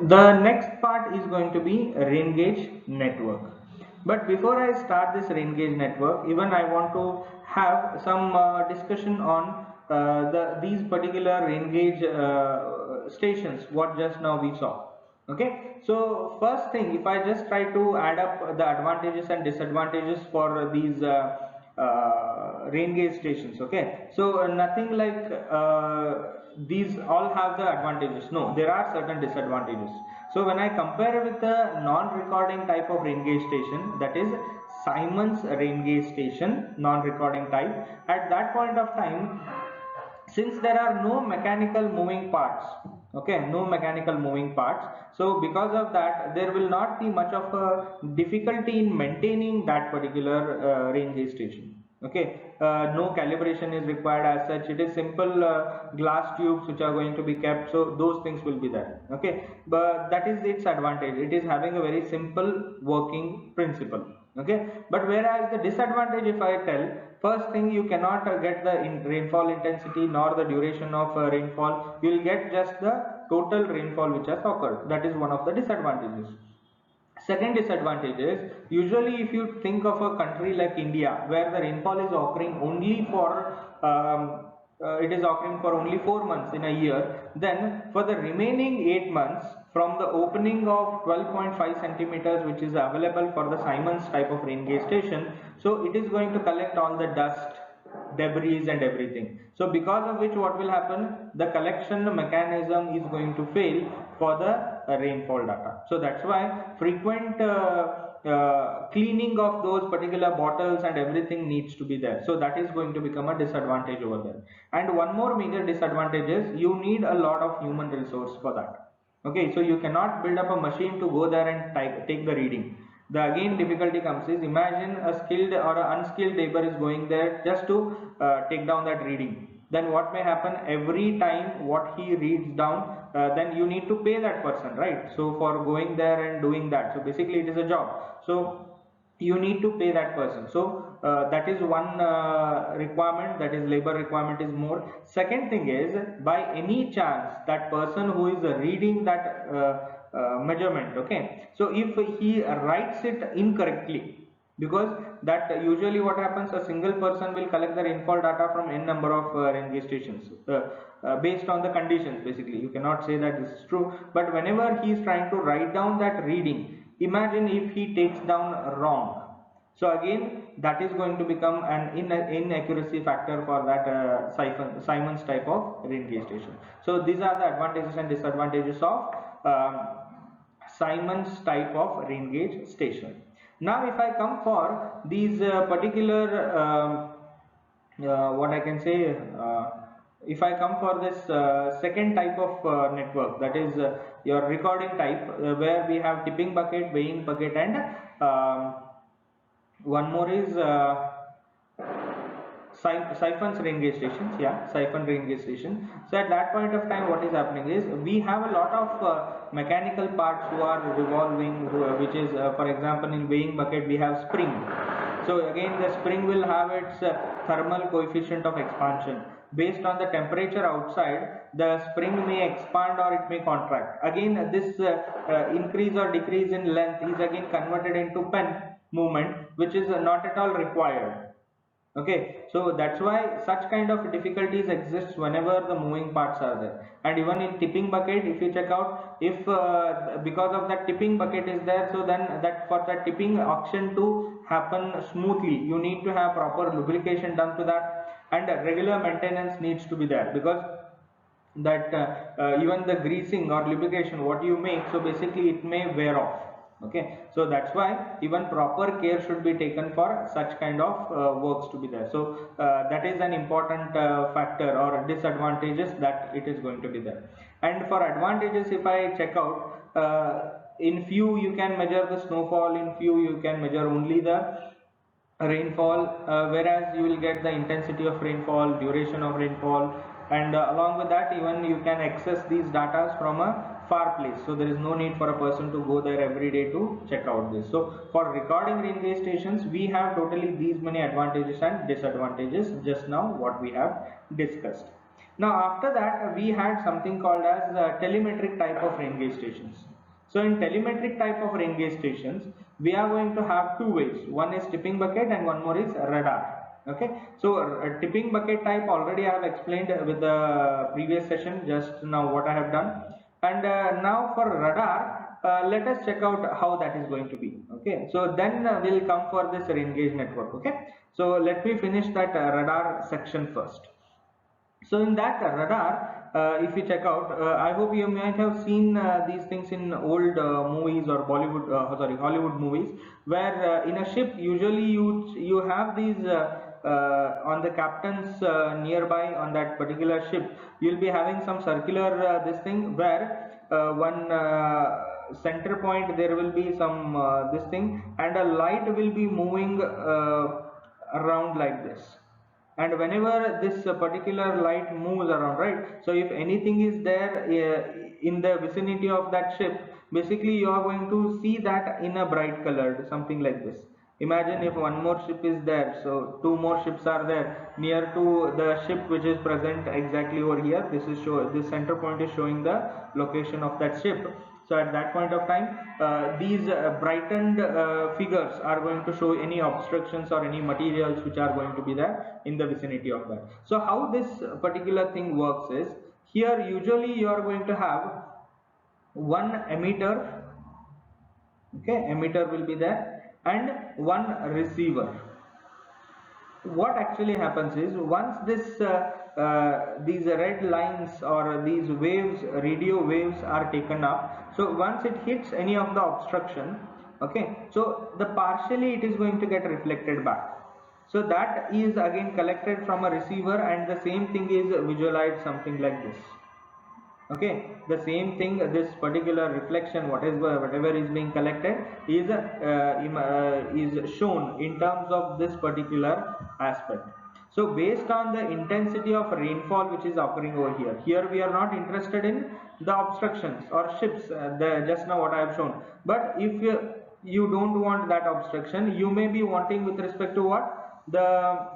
The next part is going to be rain gauge network. But before I start this rain gauge network, even I want to have some discussion on these particular rain gauge stations what just now we saw. Okay, so first thing, if I just try to add up the advantages and disadvantages for these rain gauge stations. Okay, so nothing like these all have the advantages. No, there are certain disadvantages. So when I compare with the non-recording type of rain gauge station, that is Siemens rain gauge station, non-recording type, at that point of time, since there are no mechanical moving parts, okay, no mechanical moving parts, so because of that there will not be much of a difficulty in maintaining that particular rain gauge station. Okay, no calibration is required as such. It is simple glass tubes which are going to be kept, so those things will be there. Okay, but that is its advantage. It is having a very simple working principle. Okay, but whereas the disadvantage, if I tell, first thing, you cannot get the rainfall intensity nor the duration of rainfall. You will get just the total rainfall which has occurred. That is one of the disadvantages. Second disadvantage is, usually if you think of a country like India where the rainfall is occurring only for it is occurring for only 4 months in a year, then for the remaining 8 months from the opening of 12.5 centimeters which is available for the Siemens type of rain gauge station, so it is going to collect all the dust, debris and everything. So because of which what will happen, the collection mechanism is going to fail for the rainfall data. So that's why frequent cleaning of those particular bottles and everything needs to be there. So that is going to become a disadvantage over there. And one more major disadvantage is, you need a lot of human resource for that. Okay, so you cannot build up a machine to go there and take the reading. The again difficulty comes is, imagine a skilled or an unskilled labor is going there just to take down that reading. Then what may happen, every time what he reads down, then you need to pay that person, right? So for going there and doing that, so basically it is a job. So you need to pay that person. So that is one requirement, that is labor requirement is more. Second thing is, by any chance that person who is reading that measurement, okay, so if he writes it incorrectly, because that usually what happens, a single person will collect the rainfall data from n number of rain gauge stations based on the conditions. Basically you cannot say that this is true, but whenever he is trying to write down that reading, imagine if he takes down wrong, so again that is going to become an inaccuracy factor for that Siemens type of rain gauge station. So these are the advantages and disadvantages of Siemens type of rain gauge station. Now if I come for these particular what I can say, if I come for this second type of network, that is your recording type, where we have tipping bucket, weighing bucket, and one more is Siphons rain gauge stations. Yeah, siphon rain gauge station. So at that point of time what is happening is, we have a lot of mechanical parts who are revolving, which is for example in weighing bucket we have spring. So again the spring will have its thermal coefficient of expansion. Based on the temperature outside, the spring may expand or it may contract. Again this increase or decrease in length is again converted into pen movement, which is not at all required. Okay, so that's why such kind of difficulties exists whenever the moving parts are there. And even in tipping bucket, if you check out, if because of that tipping bucket is there, so then that for that tipping action to happen smoothly, you need to have proper lubrication done to that, and regular maintenance needs to be there, because that even the greasing or lubrication what you make, so basically it may wear off. Okay, so that's why even proper care should be taken for such kind of works to be there. So that is an important factor or disadvantages that it is going to be there. And for advantages, if I check out, in few you can measure the snowfall, in few you can measure only the rainfall, whereas you will get the intensity of rainfall, duration of rainfall, and along with that even you can access these data from a far place. So there is no need for a person to go there every day to check out this. So for recording rain gauge stations, we have totally these many advantages and disadvantages just now what we have discussed. Now after that we had something called as telemetric type of rain gauge stations. So in telemetric type of rain gauge stations, we are going to have two ways. One is tipping bucket and one more is radar. Okay, so tipping bucket type already I have explained with the previous session, just now what I have done. And now for radar, let us check out how that is going to be. Okay, so then we'll come for this rain gauge network. Okay, so let me finish that radar section first. So in that radar, if you check out, I hope you might have seen these things in old movies or Bollywood, sorry, Hollywood movies, where in a ship usually you have these on the captain's nearby on that particular ship, you'll be having some circular this thing where one center point there will be some this thing, and a light will be moving around like this. And whenever this particular light moves around, right, so if anything is there in the vicinity of that ship, basically you are going to see that in a bright colored something like this. Imagine if one more ship is there, so two more ships are there near to the ship which is present exactly over here. This center point is showing the location of that ship. So at that point of time, these brightened figures are going to show any obstructions or any materials which are going to be there in the vicinity of that. So how this particular thing works is, here usually you are going to have one emitter. Okay, emitter will be there, and one receiver. What actually happens is, once these red lines or these waves, radio waves are taken up, so once it hits any of the obstruction, okay, so the partially it is going to get reflected back. So that is again collected from a receiver, and the same thing is visualized something like this. Okay, the same thing, this particular reflection, whatever is being collected is shown in terms of this particular aspect. So based on the intensity of rainfall which is occurring over here we are not interested in the obstructions or ships, just now what I have shown. But if you don't want that obstruction, you may be wanting with respect to what, the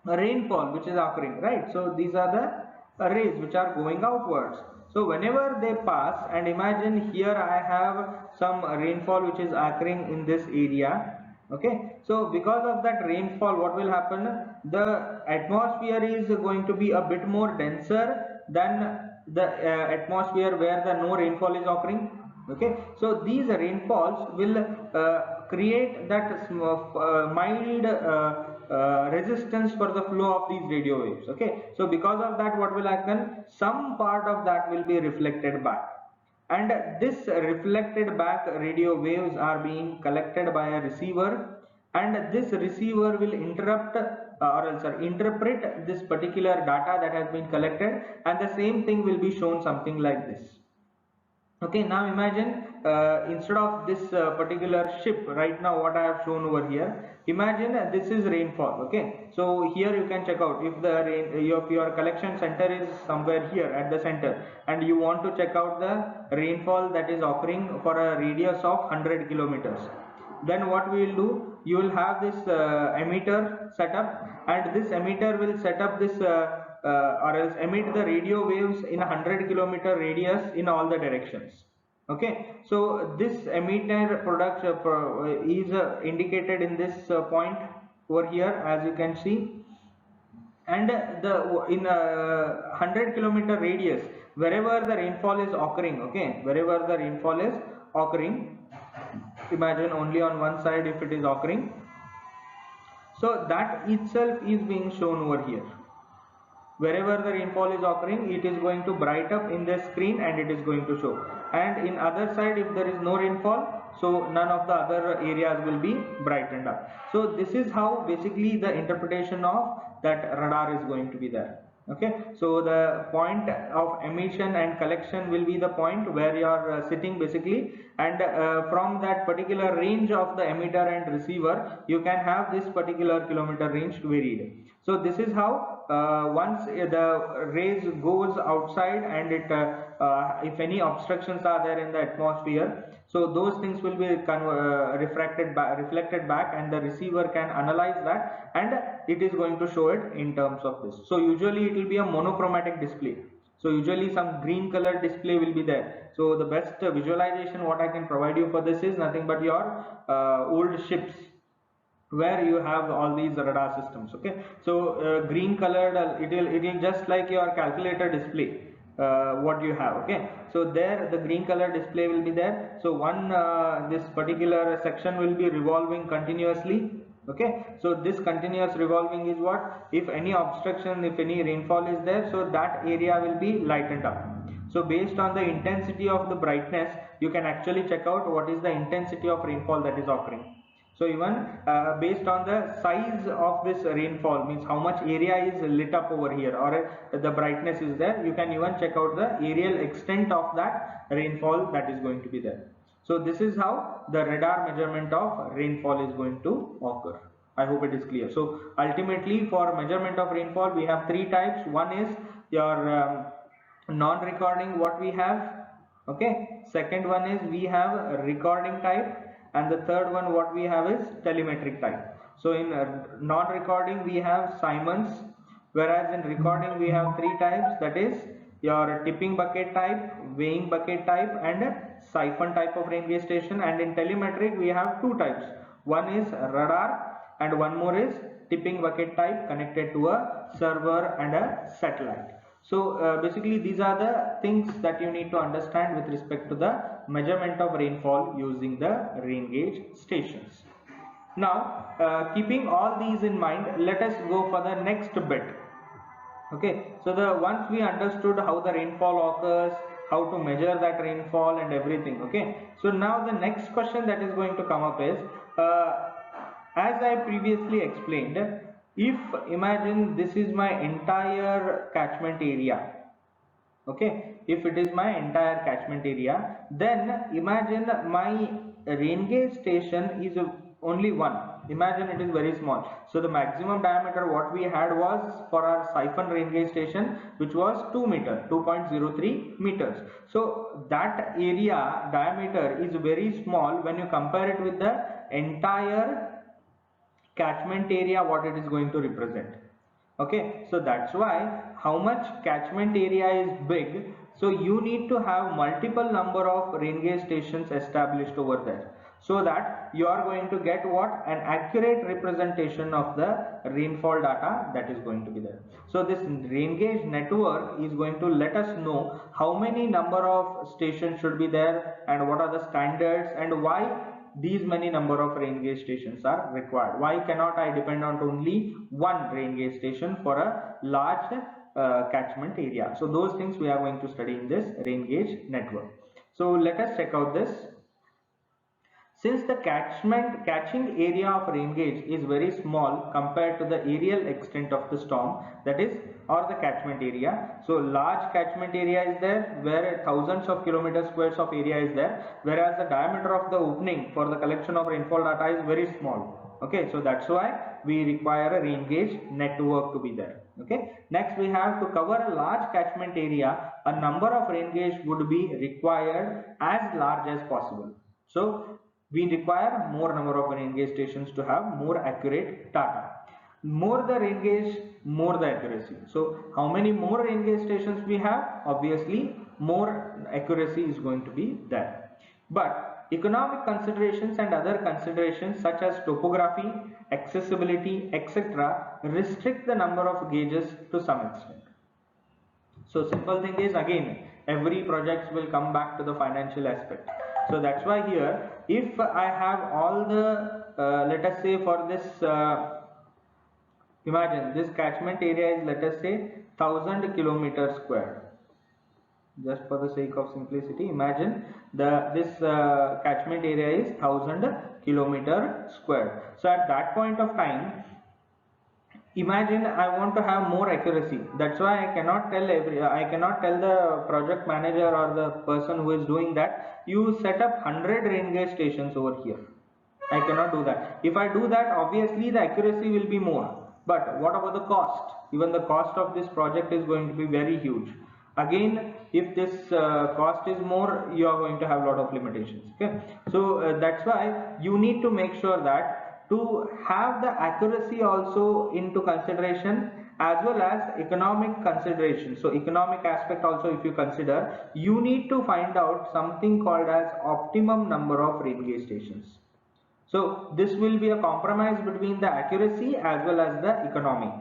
rainfall which is occurring, right? So these are the rays which are going outwards. So whenever they pass, and imagine here I have some rainfall which is occurring in this area. Okay, so because of that rainfall, what will happen, the atmosphere is going to be a bit more denser than the atmosphere where the no rainfall is occurring. Okay, so these rainfalls will create that mild resistance for the flow of these radio waves. Okay, so because of that, what will happen, some part of that will be reflected back, and this reflected back radio waves are being collected by a receiver, and this receiver will interrupt or else interpret this particular data that has been collected, and the same thing will be shown something like this. Okay, now imagine instead of this particular ship, right now what I have shown over here, imagine this is rainfall. Okay, so here you can check out if the if your collection center is somewhere here at the center, and you want to check out the rainfall that is occurring for a radius of 100 kilometers. Then what we will do, you will have this emitter set up, and this emitter will set up this or else emit the radio waves in 100-kilometer radius in all the directions. Okay, so this emitter product is indicated in this point over here, as you can see. And the in a 100-kilometer radius, wherever the rainfall is occurring, okay, wherever the rainfall is occurring, imagine only on one side if it is occurring, so that itself is being shown over here. Wherever the rainfall is occurring, it is going to bright up in the screen and it is going to show. And in other side, if there is no rainfall, so none of the other areas will be brightened up. So this is how basically the interpretation of that radar is going to be there. Okay, so the point of emission and collection will be the point where you are sitting basically, and from that particular range of the emitter and receiver, you can have this particular kilometer range varied. So this is how once the rays goes outside and it if any obstructions are there in the atmosphere, so those things will be reflected back, and the receiver can analyze that, and it is going to show it in terms of this. So usually it will be a monochromatic display. So usually some green color display will be there. So the best visualization what I can provide you for this is nothing but your old ships, where you have all these radar systems. Okay, so green colored, it will just like your calculator display, what you have. Okay, so there the green color display will be there. So one this particular section will be revolving continuously. Okay, so this continuous revolving is what, if any obstruction, if any rainfall is there, so that area will be lightened up. So based on the intensity of the brightness, you can actually check out what is the intensity of rainfall that is occurring. So even based on the size of this rainfall, means how much area is lit up over here, or the brightness is there, you can even check out the aerial extent of that rainfall that is going to be there. So this is how the radar measurement of rainfall is going to occur. I hope it is clear. So ultimately for measurement of rainfall, we have three types. One is your non-recording, what we have. Okay, second one is we have a recording type, and the third one what we have is telemetric type. So in non-recording we have Simons, whereas in recording we have three types, that is your tipping bucket type, weighing bucket type, and siphon type of rain gauge station. And in telemetric we have two types, one is radar and one more is tipping bucket type connected to a server and a satellite. So basically these are the things that you need to understand with respect to the measurement of rainfall using the rain gauge stations. Now keeping all these in mind, let us go for the next bit. Okay, so once we understood how the rainfall occurs, how to measure that rainfall and everything. Okay, so now the next question that is going to come up is, as I previously explained, if imagine this is my entire catchment area. Okay, if it is my entire catchment area, then imagine my rain gauge station is only one. Imagine it is very small. So the maximum diameter what we had was for our siphon rain gauge station, which was 2 meter, 2.03 meters. So that area diameter is very small when you compare it with the entire catchment area what it is going to represent. Okay, so that's why how much catchment area is big, so you need to have multiple number of rain gauge stations established over there, so that you are going to get what, an accurate representation of the rainfall data that is going to be there. So this rain gauge network is going to let us know how many number of stations should be there, and what are the standards, and why these many number of rain gauge stations are required. Why cannot I depend on only one rain gauge station for a large catchment area? So those things we are going to study in this rain gauge network. So let us check out this. Since the catching area of rain gauge is very small compared to the aerial extent of the storm, that is, or the catchment area, so large catchment area is there where thousands of kilometer squares of area is there, whereas the diameter of the opening for the collection of rainfall data is very small. Okay, so that's why we require a rain gauge network to be there. Okay, next we have to cover a large catchment area, a number of rain gauge would be required as large as possible. So we require more number of rain gauge stations to have more accurate data. More the rain gauge, more the accuracy. So how many more rain gauge stations we have? Obviously more accuracy is going to be there. But economic considerations and other considerations such as topography, accessibility, etc. restrict the number of gauges to some extent. So simple thing is, again, every project will come back to the financial aspect. So that's why here, if I have all the let us say for this imagine this catchment area is, let us say, 1000 kilometers square. Just for the sake of simplicity, imagine this catchment area is 1000 kilometer square. So at that point of time, imagine I want to have more accuracy. That's why I cannot tell the project manager or the person who is doing that, you set up 100 rain gauge stations over here. I cannot do that. If I do that, obviously the accuracy will be more. But what about the cost? Even the cost of this project is going to be very huge. Again, if this cost is more, you are going to have a lot of limitations. Okay, so that's why you need to make sure that to have the accuracy also into consideration, as well as economic consideration. So economic aspect also, if you consider, you need to find out something called as optimum number of rain gauge stations. So this will be a compromise between the accuracy as well as the economy.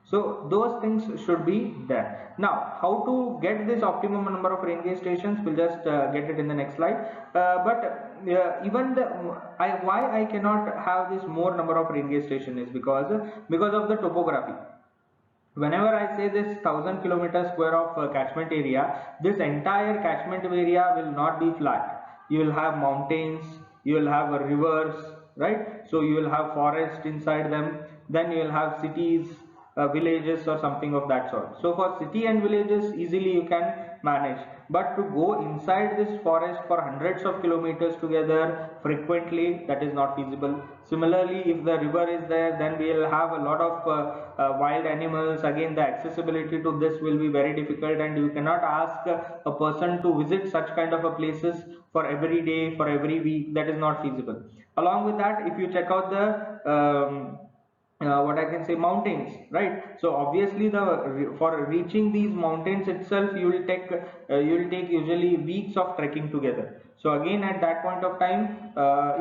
So those things should be there. Now, how to get this optimum number of rain gauge stations? We'll just get it in the next slide. Even the why I cannot have this more number of rain gauge station is because of the topography. Whenever I say this 1000 kilometer square of catchment area, this entire catchment area will not be flat. You will have mountains, you will have rivers, right? So you will have forest inside them, then you will have cities, villages or something of that sort. So for city and villages, easily you can manage, but to go inside this forest for hundreds of kilometers together frequently, that is not feasible. Similarly, if the river is there, then we will have a lot of wild animals. Again, the accessibility to this will be very difficult, and you cannot ask a person to visit such kind of a places for every day, for every week. That is not feasible. Along with that, if you check out the what I can say, mountains, right? So obviously the for reaching these mountains itself, you will take usually weeks of trekking together. So again, at that point of time,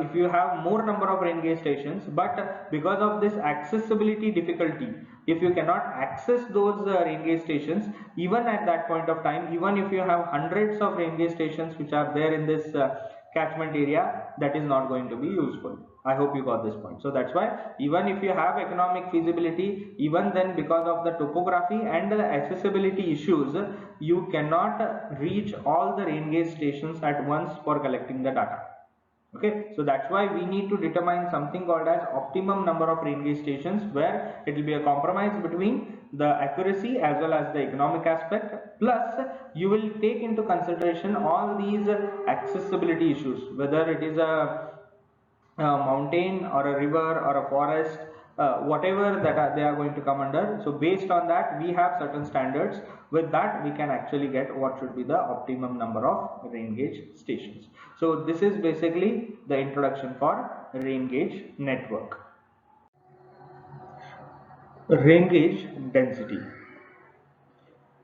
if you have more number of rain gauge stations, but because of this accessibility difficulty, if you cannot access those rain gauge stations, even at that point of time, even if you have hundreds of rain gauge stations which are there in this catchment area, that is not going to be useful. I hope you got this point. So that's why even if you have economic feasibility, even then because of the topography and the accessibility issues, you cannot reach all the rain gauge stations at once for collecting the data. Okay, so that's why we need to determine something called as optimum number of rain gauge stations, where it will be a compromise between the accuracy as well as the economic aspect, plus you will take into consideration all these accessibility issues, whether it is a mountain or a river or a forest, whatever that they are going to come under. So based on that, we have certain standards. With that, we can actually get what should be the optimum number of rain gauge stations. So this is basically the introduction for rain gauge network. Rain gauge density.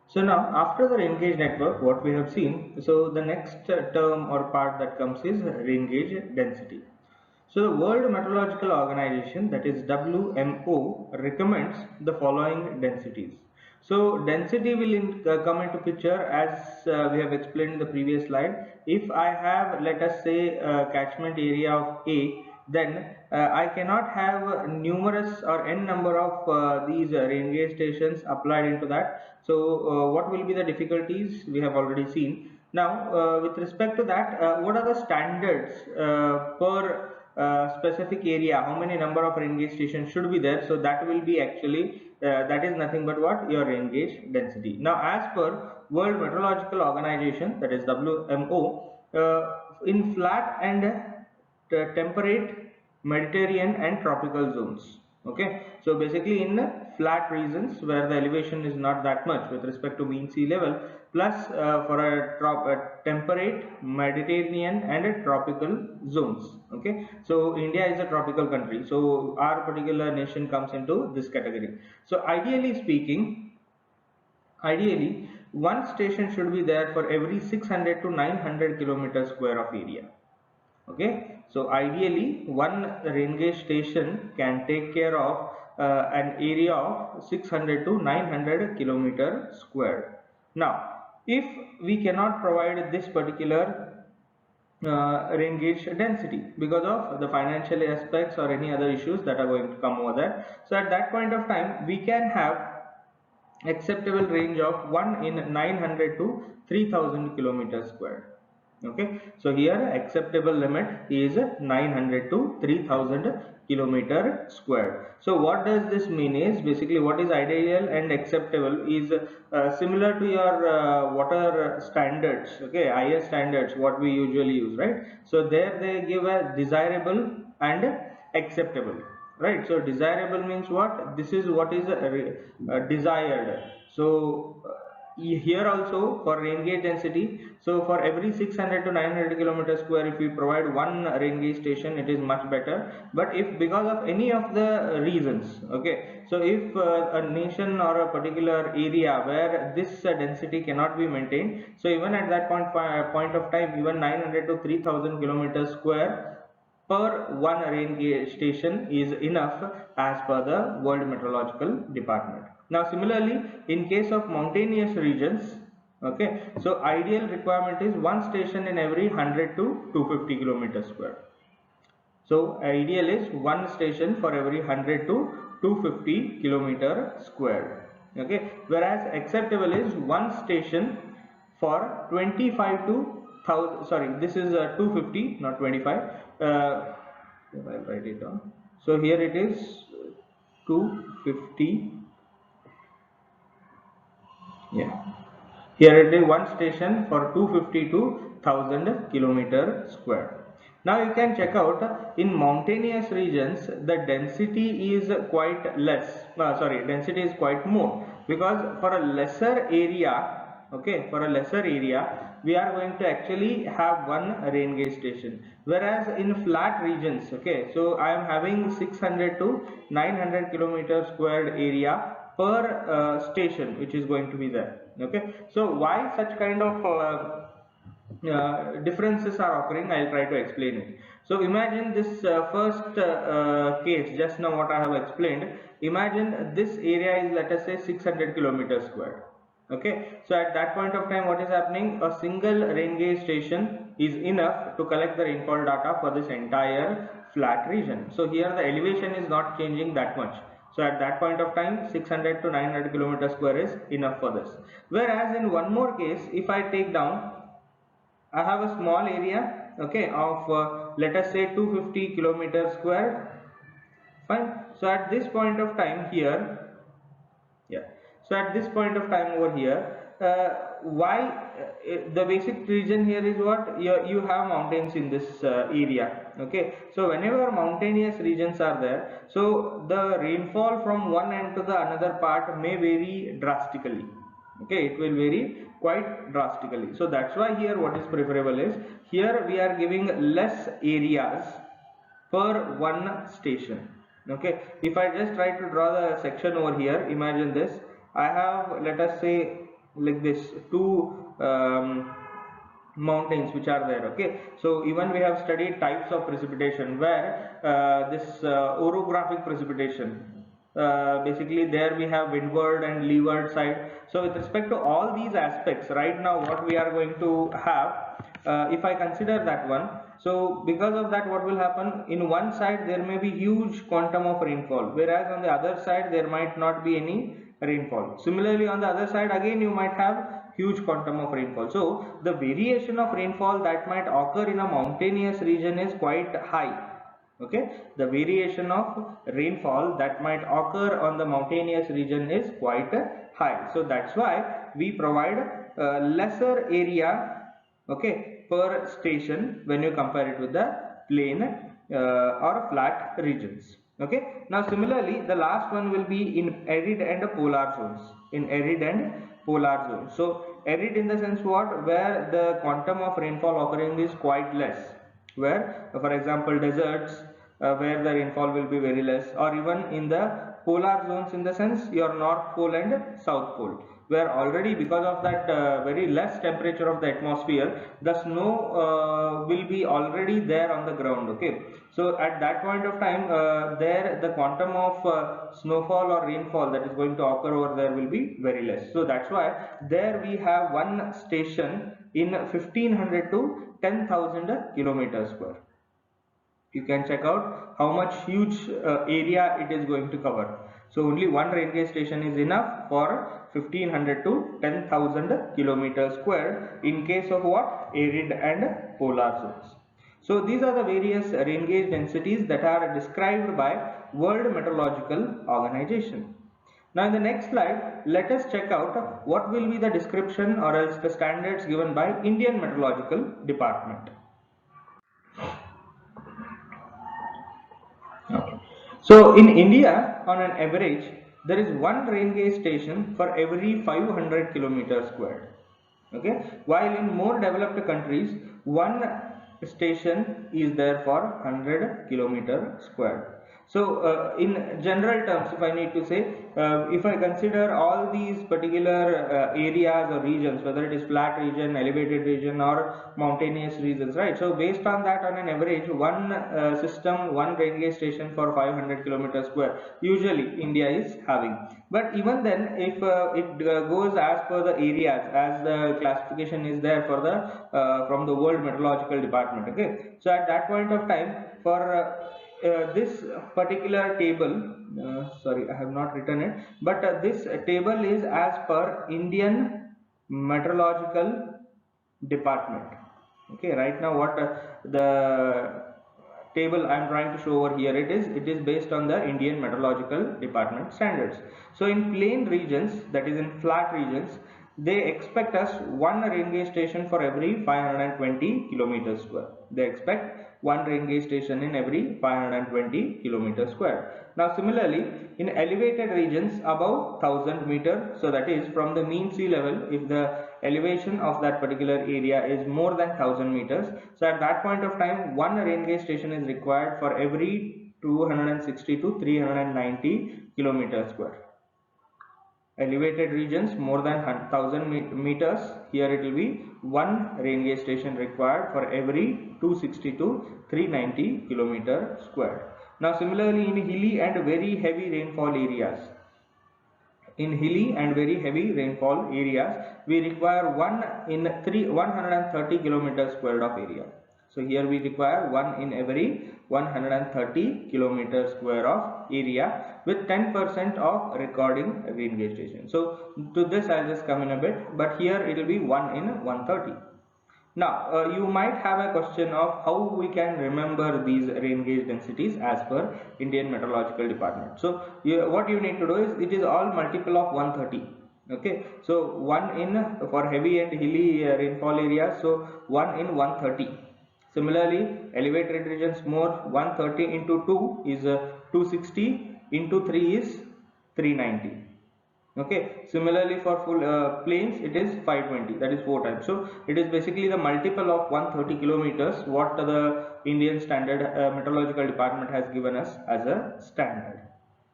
So now, after the rain gauge network, what we have seen, so the next term or part that comes is rain gauge density. So the World Meteorological Organization, that is WMO, recommends the following densities. So density will come into picture as we have explained in the previous slide. If I have, let us say, a catchment area of A, then I cannot have numerous or n number of these rain gauge stations applied into that. So what will be the difficulties we have already seen. Now with respect to that, what are the standards per specific area, how many number of rain gauge stations should be there? So that will be actually that is nothing but what, your rain gauge density. Now as per World Meteorological Organization, that is WMO, in flat and temperate, Mediterranean and tropical zones. Okay, so basically in flat regions where the elevation is not that much with respect to mean sea level, plus for a temperate, Mediterranean and a tropical zones. Okay, so India is a tropical country, so our particular nation comes into this category. So ideally one station should be there for every 600 to 900 kilometers square of area. Okay, so ideally one rain gauge station can take care of an area of 600 to 900 kilometer square. Now if we cannot provide this particular rain gauge density because of the financial aspects or any other issues that are going to come over there, so at that point of time we can have acceptable range of 1 in 900 to 3000 kilometers square. Okay, so here acceptable limit is 900 to 3000 kilometer square. So what does this mean is, basically what is ideal and acceptable is similar to your water standards. Okay, IS standards, what we usually use, right? So there they give a desirable and acceptable. right? So desirable means what? This is what is desired. So here also for rain gauge density, so for every 600 to 900 kilometers square, if we provide one rain gauge station, it is much better. But if because of any of the reasons, okay, so if a nation or a particular area where this density cannot be maintained, so even at that point of time, even 900 to 3000 kilometers square per one rain gauge station is enough as per the World Meteorological Department. Now similarly, in case of mountainous regions, okay, so ideal requirement is one station in every 100 to 250 kilometers square. So ideal is one station for every 100 to 250 kilometer square. Okay, whereas acceptable is one station for 25 to 1000. Sorry, this is 250, not 25. I'll write it down. So here it is 250. Yeah. Here it is one station for 250 to 1000 kilometer square. Now you can check out in mountainous regions the density is quite less. Density is quite more, because for a lesser area, okay, for a lesser area we are going to actually have one rain gauge station. Whereas in flat regions, okay, so I am having 600 to 900 kilometer squared area per station which is going to be there. Okay, so why such kind of differences are occurring, I'll try to explain it. So imagine this first case, just now what I have explained. Imagine this area is, let us say, 600 kilometers squared. Okay, so at that point of time, what is happening? A single rain gauge station is enough to collect the rainfall data for this entire flat region. So here the elevation is not changing that much. So at that point of time, 600 to 900 kilometers square is enough for this. Whereas in one more case, if I take down, I have a small area, okay, of let us say 250 kilometers square. Fine. So at this point of time here, yeah, so at this point of time over here, why the basic reason here is what? You have mountains in this area, okay. So whenever mountainous regions are there, so the rainfall from one end to the another part may vary drastically. Okay, it will vary quite drastically. So that's why here what is preferable is, here we are giving less areas per one station. Okay, if I just try to draw the section over here, imagine this. I have, let us say, like this, two mountains which are there. Okay, so even we have studied types of precipitation, where this orographic precipitation, basically there we have windward and leeward side. So with respect to all these aspects, right now what we are going to have, if I consider that one, so because of that, what will happen? In one side there may be huge quantum of rainfall, whereas on the other side there might not be any rainfall. Similarly, on the other side again you might have huge quantum of rainfall. So the variation of rainfall that might occur in a mountainous region is quite high. Okay, the variation of rainfall that might occur on the mountainous region is quite high. So that's why we provide lesser area, okay, per station when you compare it with the plain or flat regions. Okay, now similarly the last one will be in arid and polar zones. In arid and polar zones. So arid in the sense what? Where the quantum of rainfall occurring is quite less, where for example deserts, where the rainfall will be very less, or even in the polar zones, in the sense your north pole and south pole, where already because of that very less temperature of the atmosphere, the snow will be already there on the ground. Okay, so at that point of time, there the quantum of snowfall or rainfall that is going to occur over there will be very less. So that's why there we have one station in 1500 to 10,000 kilometers square. You can check out how much huge area it is going to cover. So only one rain gauge station is enough for 1500 to 10,000 kilometers square in case of what? Arid and polar zones. So these are the various rain gauge densities that are described by World Meteorological Organization. Now in the next slide, let us check out what will be the description or else the standards given by Indian Meteorological Department. Okay. So in India, on an average, there is one rain gauge station for every 500 kilometers squared. Okay, while in more developed countries, one station is there for 100 kilometer squared. So in general terms, if I need to say, if I consider all these particular areas or regions, whether it is flat region, elevated region, or mountainous regions, right? So based on that, on an average, one system, one rain gauge station for 500 kilometers square, usually India is having. But even then, if it goes as per the areas, as the classification is there for the from the World Meteorological Department. Okay, so at that point of time, for this particular table, sorry, I have not written it, but this table is as per Indian Meteorological Department. Okay, right now what the table I am trying to show over here, it is based on the Indian Meteorological Department standards. So in plain regions, that is in flat regions, they expect us one rain gauge station for every 520 kilometers square. They expect one rain gauge station in every 520 kilometers square. Now similarly, in elevated regions above 1000 meter, so that is from the mean sea level, if the elevation of that particular area is more than 1000 meters, so at that point of time, one rain gauge station is required for every 260 to 390 kilometers square. Elevated regions more than 1000 meters, here it will be one rain gauge station required for every 260 to 390 kilometer square. Now similarly, in hilly and very heavy rainfall areas, in hilly and very heavy rainfall areas, we require one in 130 kilometers squared of area. So here we require one in every 130 kilometers square of area with 10% of recording rain gauge station. So to this I'll just come in a bit, but here it will be 1 in 130. Now, you might have a question of how we can remember these rain gauge densities as per Indian Meteorological Department. So, what you need to do is, it is all multiple of 130. Okay, so 1 in for heavy and hilly rainfall areas, so 1 in 130. Similarly, elevated regions more, 130 into 2 is 260, into 3 is 390. Okay, similarly for full plains it is 520, that is 4 times. So it is basically the multiple of 130 kilometers what the Indian standard meteorological department has given us as a standard.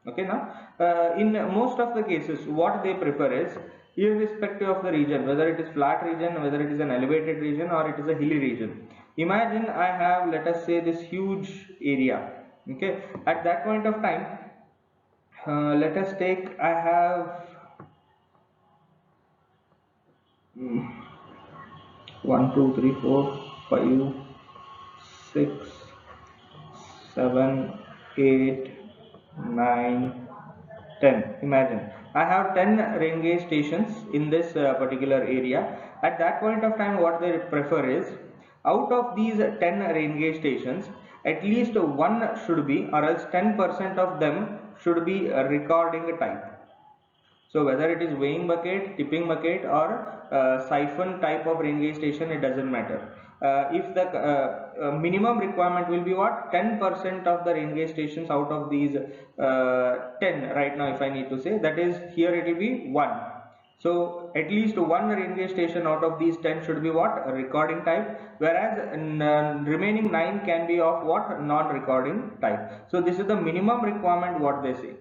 Okay, now in most of the cases what they prefer is, irrespective of the region, whether it is flat region, whether it is an elevated region, or it is a hilly region. Imagine I have, let us say, this huge area. Okay, at that point of time, let us take, I have 1 2 3 4 5 6 7 8 9 10. Imagine I have 10 rain gauge stations in this particular area. At that point of time, what they prefer is, out of these 10 rain gauge stations, at least one should be, or else 10% of them should be a recording type. So whether it is weighing bucket, tipping bucket, or siphon type of rain gauge station, it doesn't matter. If the minimum requirement will be what, 10% of the rain gauge stations out of these 10 right now, if I need to say, that is, here it will be 1. So at least one rain gauge station out of these 10 should be what, a recording type, whereas remaining 9 can be of what, non-recording type. So this is the minimum requirement what they say.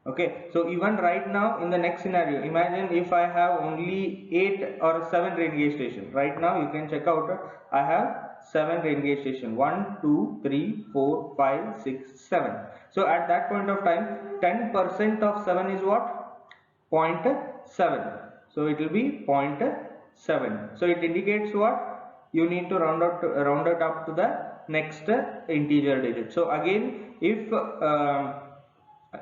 Okay, so even right now in the next scenario, imagine if I have only 8 or 7 rain gauge station. Right now you can check out, I have 7 rain gauge station, 1 2 3 4 5 6 7. So at that point of time, 10% of 7 is what, 0.7. So it will be 0.7. So it indicates what, you need to round it up to the next integer digit. So again, if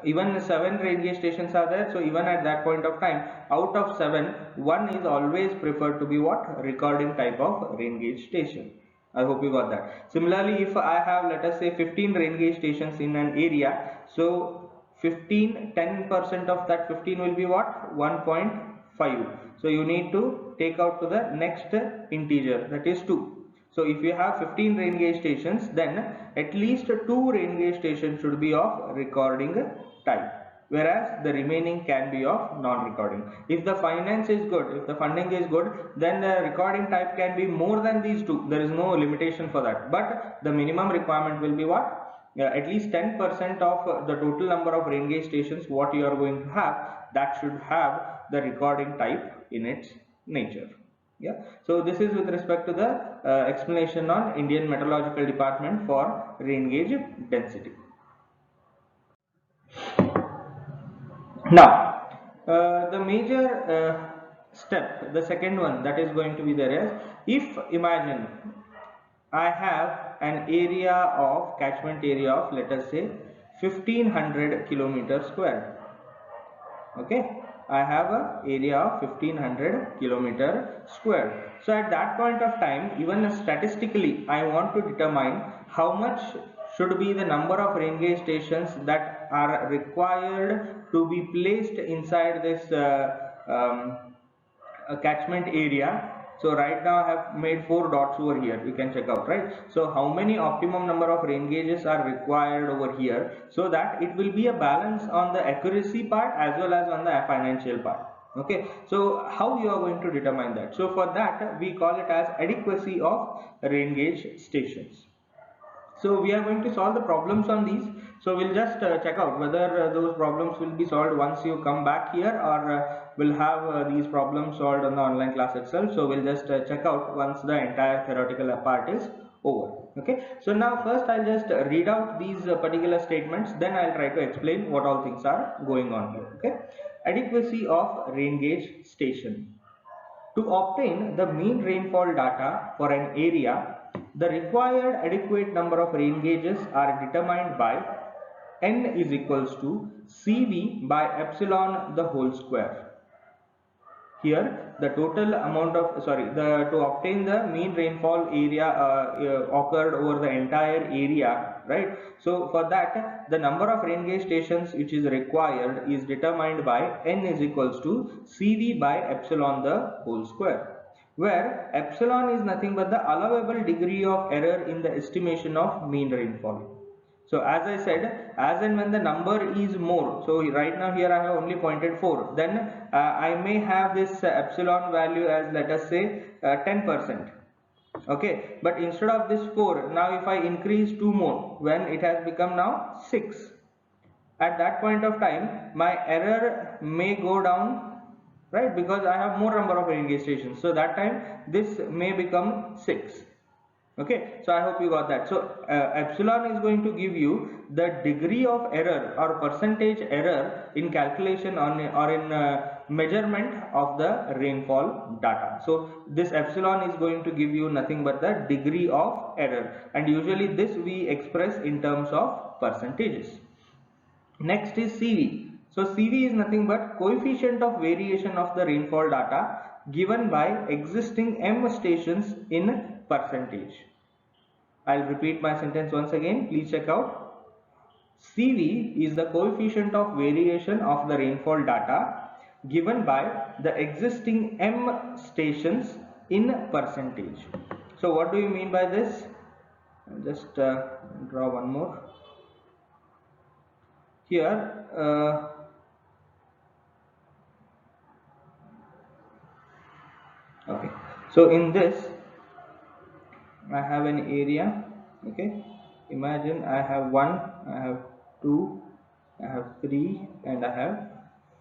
even 7 rain gauge stations are there, so even at that point of time, out of 7, 1 is always preferred to be what, recording type of rain gauge station. I hope you got that. Similarly, if I have, let us say, 15 rain gauge stations in an area, so 10% of that 15 will be what, 1.5. so you need to take out to the next integer, that is 2. So if you have 15 rain gauge stations, then at least 2 rain gauge stations should be of recording type, whereas the remaining can be of non-recording. If the finance is good, if the funding is good, then the recording type can be more than these two. There is no limitation for that, but the minimum requirement will be what? At least 10% of the total number of rain gauge stations what you are going to have, that should have the recording type in its nature. Yeah, so this is with respect to the explanation on Indian Meteorological Department for rain gauge density. Now, the major step, the second one that is going to be there is, if imagine I have an area of catchment area of, let us say, 1500 kilometer square. Okay, I have a area of 1500 kilometer square. So at that point of time, even statistically, I want to determine how much should be the number of rain gauge stations that are required to be placed inside this catchment area. So right now I have made 4 dots over here, you can check out, right? So how many optimum number of rain gauges are required over here, so that it will be a balance on the accuracy part as well as on the financial part. Okay, so how you are going to determine that? So for that we call it as adequacy of rain gauge stations. So we are going to solve the problems on these. So we'll just check out whether those problems will be solved once you come back here, or we'll have these problems solved on the online class itself. So we'll just check out once the entire theoretical part is over. Okay, so now first I'll just read out these particular statements, then I'll try to explain what all things are going on here. Okay, adequacy of rain gauge station. To obtain the mean rainfall data for an area, the required adequate number of rain gauges are determined by n is equals to Cv by epsilon the whole square. Here the total amount of to obtain the mean rainfall area occurred over the entire area, right? So for that, the number of rain gauge stations which is required is determined by n is equals to Cv by epsilon the whole square, where epsilon is nothing but the allowable degree of error in the estimation of mean rainfall. So as I said, as and when the number is more, so right now here I have only pointed 4, then I may have this epsilon value as, let us say, 10%. Okay, but instead of this 4, now if I increase 2 more, when it has become now 6, at that point of time my error may go down, right, because I have more number of rain gauge stations. So that time this may become 6. Okay, so I hope you got that. So epsilon is going to give you the degree of error or percentage error in calculation on or in measurement of the rainfall data. So this epsilon is going to give you nothing but the degree of error, and usually this we express in terms of percentages. Next is Cv. So Cv is nothing but coefficient of variation of the rainfall data given by existing M stations in percentage. I'll repeat my sentence once again. Please check out. Cv is the coefficient of variation of the rainfall data given by the existing M stations in percentage. So what do you mean by this? I'll just draw one more. Here okay, so in this I have an area. Okay, imagine I have 1, I have 2, I have 3, and I have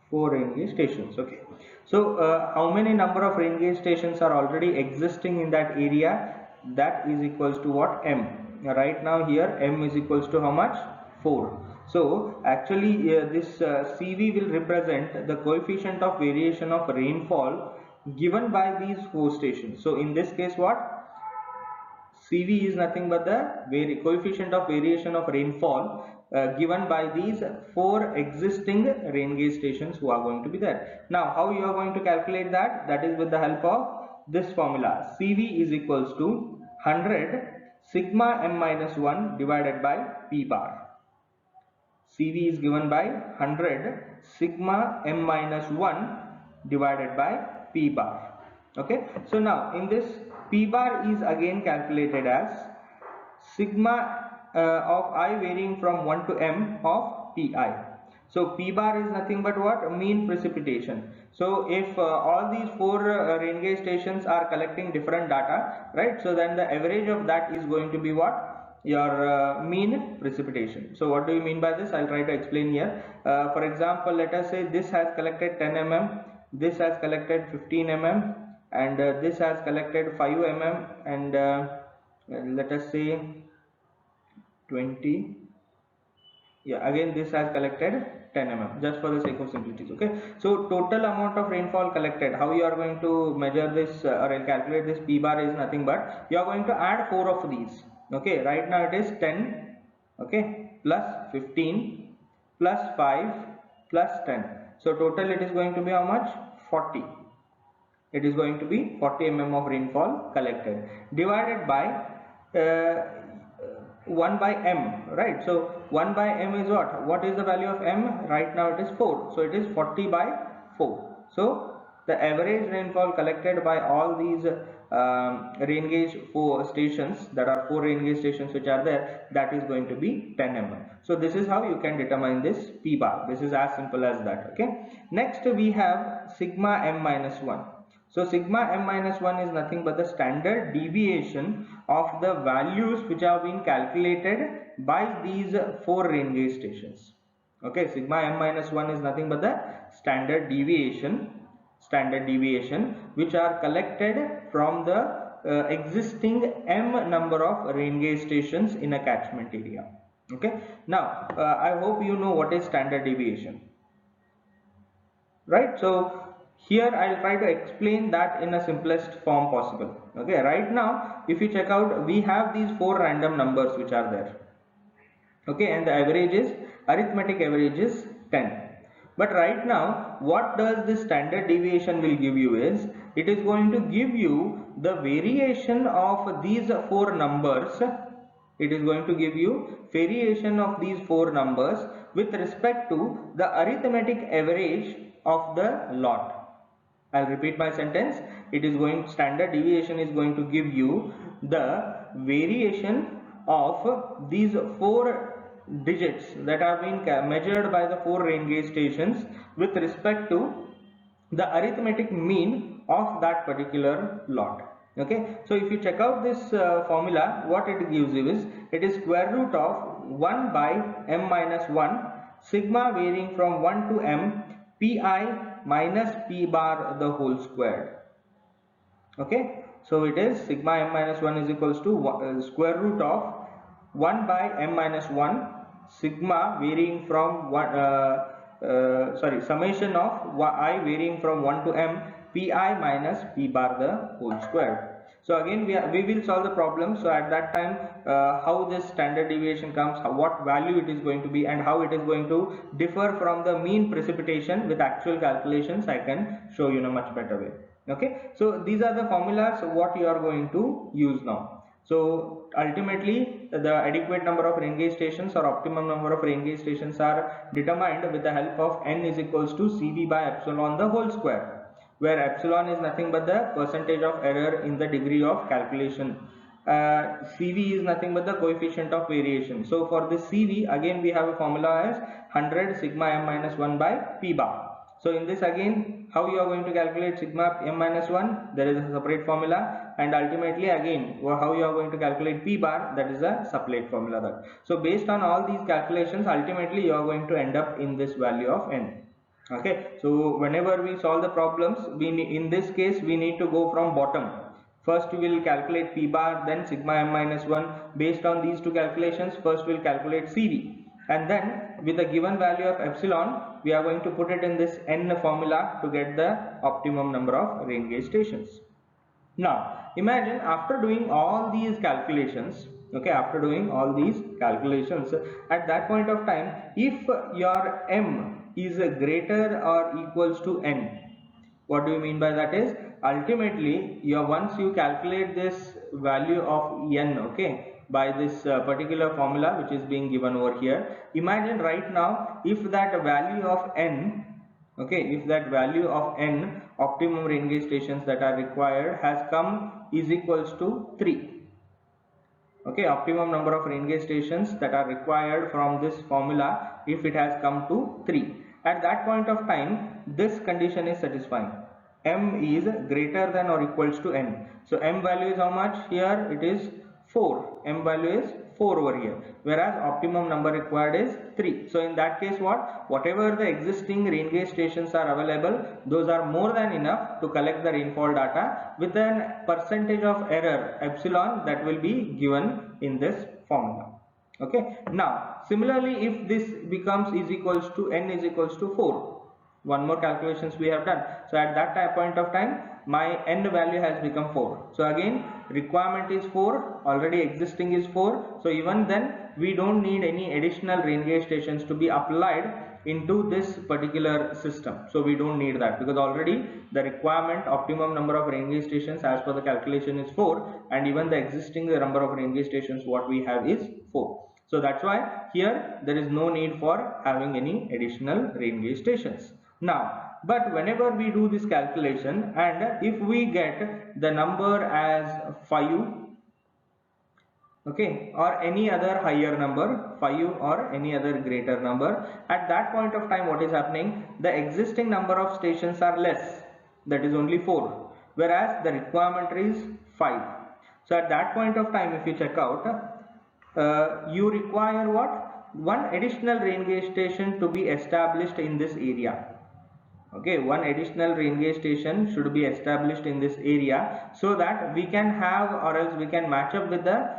4 rain gauge stations. Okay, so how many number of rain gauge stations are already existing in that area? That is equals to what? M. Right now here M is equals to how much? 4. So actually this Cv will represent the coefficient of variation of rainfall given by these 4 stations. So in this case what? Cv is nothing but the coefficient of variation of rainfall given by these 4 existing rain gauge stations who are going to be there. Now how you are going to calculate that? That is with the help of this formula. Cv is equals to 100 sigma m minus 1 divided by p bar. Cv is given by 100 sigma m minus 1 divided by p bar. Okay, so now in this P bar is again calculated as sigma of I varying from 1 to m of Pi. So P bar is nothing but what? Mean precipitation. So if all these four rain gauge stations are collecting different data, right? So then the average of that is going to be what? Your mean precipitation. So what do you mean by this? I'll try to explain here. For example, let us say this has collected 10 mm, this has collected 15 mm, and this has collected 5 mm, and let us say 20. Yeah, again this has collected 10 mm, just for the sake of simplicity. Okay, so total amount of rainfall collected, how you are going to measure this or calculate this P bar is nothing but you are going to add 4 of these. Okay, right now it is 10, okay, plus 15 plus 5 plus 10, so total it is going to be how much? 40. It is going to be 40 mm of rainfall collected divided by uh, 1 by m, right? So 1 by m is what is the value of m? Right now it is 4, so it is 40 by 4. So the average rainfall collected by all these rain gauge 4 stations, that are 4 rain gauge stations which are there, that is going to be 10 mm. So this is how you can determine this P bar. This is as simple as that. Okay, next we have sigma m minus 1. So sigma m minus 1 is nothing but the standard deviation of the values which have been calculated by these 4 rain gauge stations. Okay, sigma m minus 1 is nothing but the standard deviation which are collected from the existing m number of rain gauge stations in a catchment area. Okay, now I hope you know what is standard deviation, right? So here I'll try to explain that in a simplest form possible. Okay, right now if you check out, we have these 4 random numbers which are there. Okay, and the average is, arithmetic average is 10. But right now what does this standard deviation will give you is, it is going to give you the variation of these 4 numbers. It is going to give you variation of these 4 numbers with respect to the arithmetic average of the lot. I'll repeat my sentence. It is going, standard deviation is going to give you the variation of these 4 digits that have been measured by the 4 rain gauge stations with respect to the arithmetic mean of that particular lot. Okay, so if you check out this formula, what it gives you is, it is square root of 1 by m minus 1 sigma varying from 1 to m Pi minus P bar the whole squared. Okay, so it is sigma m minus 1 is equals to square root of 1 by m minus 1 sigma varying from 1 summation of I varying from 1 to m Pi minus P bar the whole squared. So again we will solve the problem. So at that time how this standard deviation comes, what value it is going to be, and how it is going to differ from the mean precipitation with actual calculations, I can show you in a much better way. Okay, so these are the formulas what you are going to use now. So ultimately the adequate number of rain gauge stations or optimum number of rain gauge stations are determined with the help of n is equals to Cv by epsilon the whole square, where epsilon is nothing but the percentage of error in the degree of calculation. Cv is nothing but the coefficient of variation. So for this Cv, again we have a formula as 100 sigma m minus 1 by P bar. So in this again, how you are going to calculate sigma m minus 1, there is a separate formula, and ultimately again how you are going to calculate P bar, that is a separate formula. That. So based on all these calculations, ultimately you are going to end up in this value of n. Okay, so whenever we solve the problems, in this case we need to go from bottom. First we will calculate P bar, then sigma m minus 1. Based on these two calculations, first we will calculate Cv, and then with the given value of epsilon, we are going to put it in this n formula to get the optimum number of rain gauge stations. Now imagine after doing all these calculations, okay, after doing all these calculations, at that point of time, if your m is greater or equals to n, what do you mean by that is, ultimately once you calculate this value of n, okay, by this particular formula which is being given over here, imagine right now if that value of n, okay, if that value of n optimum rain gauge stations that are required has come is equals to 3. Okay, optimum number of rain gauge stations that are required from this formula, if it has come to 3. At that point of time, this condition is satisfying. M is greater than or equals to n. So M value is how much? Here it is 4. M value is 4 over here, whereas optimum number required is 3. So in that case, whatever the existing rain gauge stations are available, those are more than enough to collect the rainfall data with a percentage of error epsilon that will be given in this formula. Okay, now similarly, if this becomes is equals to n is equals to 4, one more calculations we have done. So at that point of time, my n value has become 4. So again, requirement is 4, already existing is 4. So even then we don't need any additional rain gauge stations to be applied into this particular system. So we don't need that, because already the requirement optimum number of rain gauge stations as per the calculation is 4, and even the existing number of rain gauge stations what we have is 4. So that's why here there is no need for having any additional rain gauge stations. Now, but whenever we do this calculation, and if we get the number as 5, okay, or any other higher number, 5 or any other greater number, at that point of time what is happening, the existing number of stations are less, that is only 4, whereas the requirement is 5. So at that point of time, if you check out, you require what? One additional rain gauge station to be established in this area. Okay, one additional rain gauge station should be established in this area, so that we can have, or else we can match up with the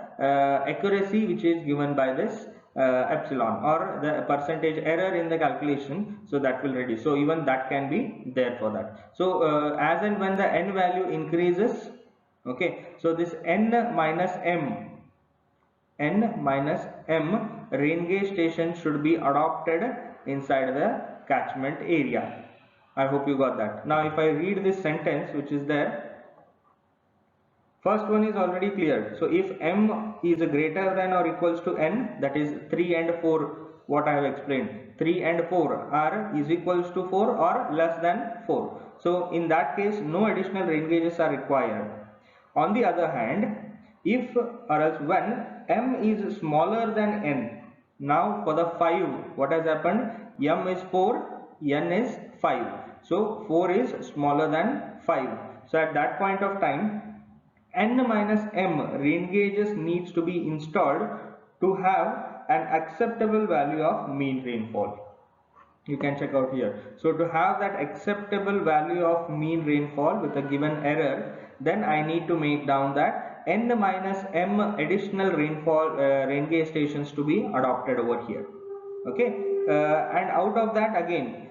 accuracy which is given by this epsilon, or the percentage error in the calculation, so that will reduce. So even that can be there for that. So as and when the n value increases, okay, so this n minus m rain gauge station should be adopted inside the catchment area. I hope you got that. Now if I read this sentence which is there, first one is already clear. So if m is greater than or equals to n, that is 3 and 4, what I have explained, 3 and 4 are is equals to 4 or less than 4. So in that case, no additional rain gauges are required. On the other hand, if or else when m is smaller than n, now for the 5, what has happened? M is 4, n is 5. So 4 is smaller than 5. So at that point of time, n minus m rain gauges needs to be installed to have an acceptable value of mean rainfall. You can check out here. So to have that acceptable value of mean rainfall with a given error, then I need to make down that n minus m additional rainfall rain gauge stations to be adopted over here. Okay, and out of that again,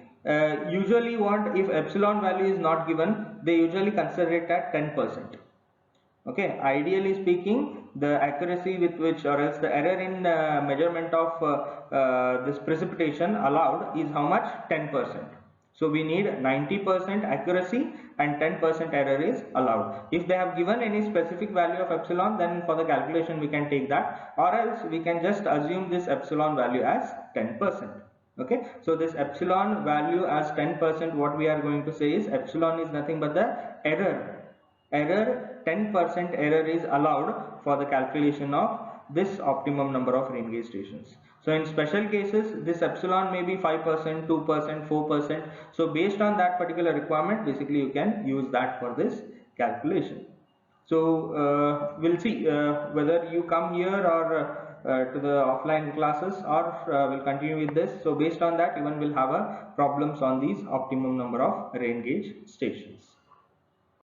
usually what, if epsilon value is not given, they usually consider it at 10%. Okay, ideally speaking, the accuracy with which, or else the error in measurement of this precipitation allowed is how much? 10%. So we need 90% accuracy and 10% error is allowed. If they have given any specific value of epsilon, then for the calculation we can take that, or else we can just assume this epsilon value as 10%. Okay, so this epsilon value as 10%, what we are going to say is epsilon is nothing but the error. 10% error is allowed for the calculation of this optimum number of rain gauge stations. So in special cases, this epsilon may be 5%, 2%, 4%. So based on that particular requirement, basically you can use that for this calculation. So we'll see whether you come here or to the offline classes, or we'll continue with this. So based on that, even we'll have problems on these optimum number of rain gauge stations.